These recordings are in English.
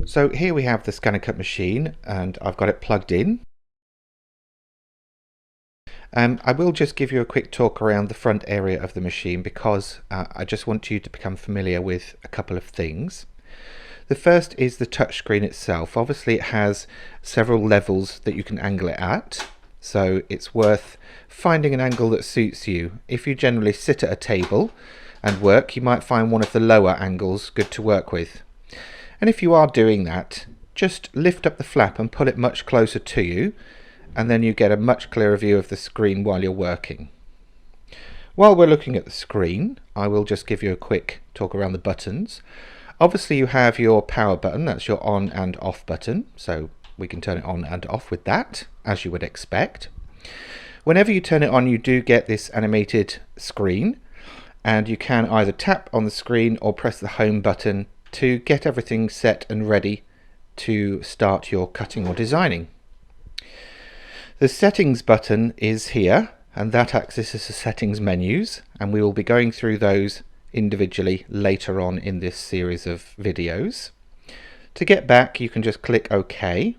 So here we have the ScanNCut machine and I've got it plugged in. I will just give you a quick talk around the front area of the machine because I just want you to become familiar with a couple of things. The first is the touchscreen itself. Obviously it has several levels that you can angle it at, so it's worth finding an angle that suits you. If you generally sit at a table and work, you might find one of the lower angles good to work with. And if you are doing that, just lift up the flap and pull it much closer to you, and then you get a much clearer view of the screen while you're working. While we're looking at the screen, I will just give you a quick talk around the buttons. Obviously you have your power button, that's your on and off button, so we can turn it on and off with that, as you would expect. Whenever you turn it on, you do get this animated screen, and you can either tap on the screen or press the home button to get everything set and ready to start your cutting or designing. The settings button is here, and that accesses the settings menus, and we will be going through those individually later on in this series of videos. To get back, you can just click OK,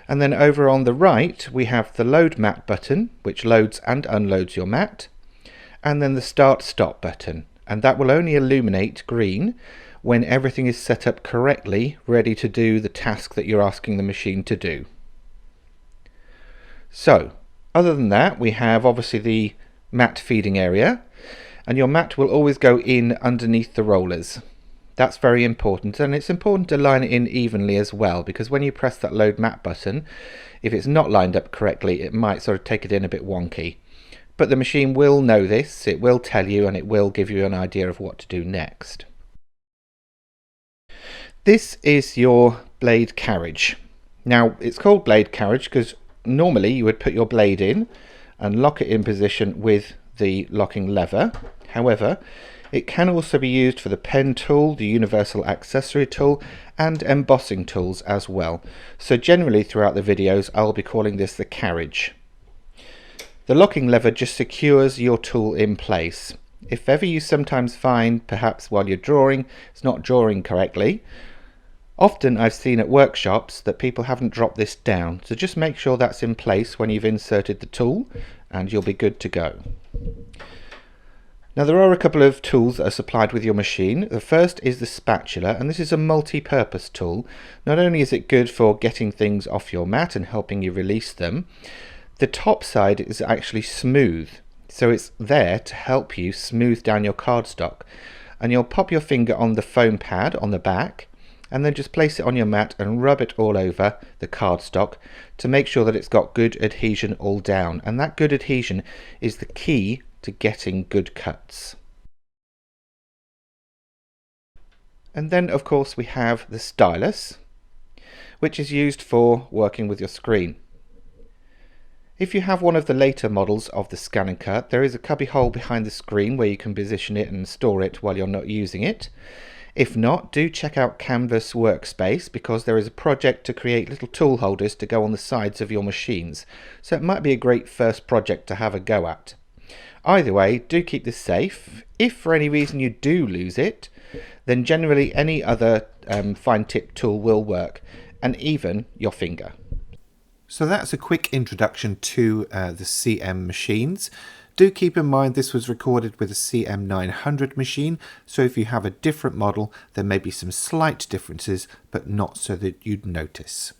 and then over on the right we have the load mat button, which loads and unloads your mat, and then the start stop button, and that will only illuminate green when everything is set up correctly, ready to do the task that you're asking the machine to do. So other than that, we have obviously the mat feeding area, and your mat will always go in underneath the rollers. That's very important, and it's important to line it in evenly as well, because when you press that load mat button, if it's not lined up correctly, it might sort of take it in a bit wonky. But the machine will know this, it will tell you, and it will give you an idea of what to do next. This is your blade carriage. Now it's called blade carriage because normally you would put your blade in and lock it in position with the locking lever. However, it can also be used for the pen tool, the universal accessory tool, and embossing tools as well. So generally throughout the videos I'll be calling this the carriage. The locking lever just secures your tool in place. If ever you sometimes find, perhaps while you're drawing, it's not drawing correctly, often I've seen at workshops that people haven't dropped this down, so just make sure that's in place when you've inserted the tool and you'll be good to go. Now there are a couple of tools that are supplied with your machine. The first is the spatula, and this is a multi-purpose tool. Not only is it good for getting things off your mat and helping you release them, the top side is actually smooth, so it's there to help you smooth down your cardstock. And you'll pop your finger on the foam pad on the back and then just place it on your mat and rub it all over the cardstock to make sure that it's got good adhesion all down, and that good adhesion is the key to getting good cuts. And then of course we have the stylus, which is used for working with your screen. If you have one of the later models of the ScanNCut, there is a cubby hole behind the screen where you can position it and store it while you're not using it. If not, do check out Canvas Workspace, because there is a project to create little tool holders to go on the sides of your machines, so it might be a great first project to have a go at. Either way, do keep this safe. If for any reason you do lose it, then generally any other fine tip tool will work, and even your finger. So that's a quick introduction to the CM machines. Do keep in mind this was recorded with a CM900 machine, so if you have a different model there may be some slight differences, but not so that you'd notice.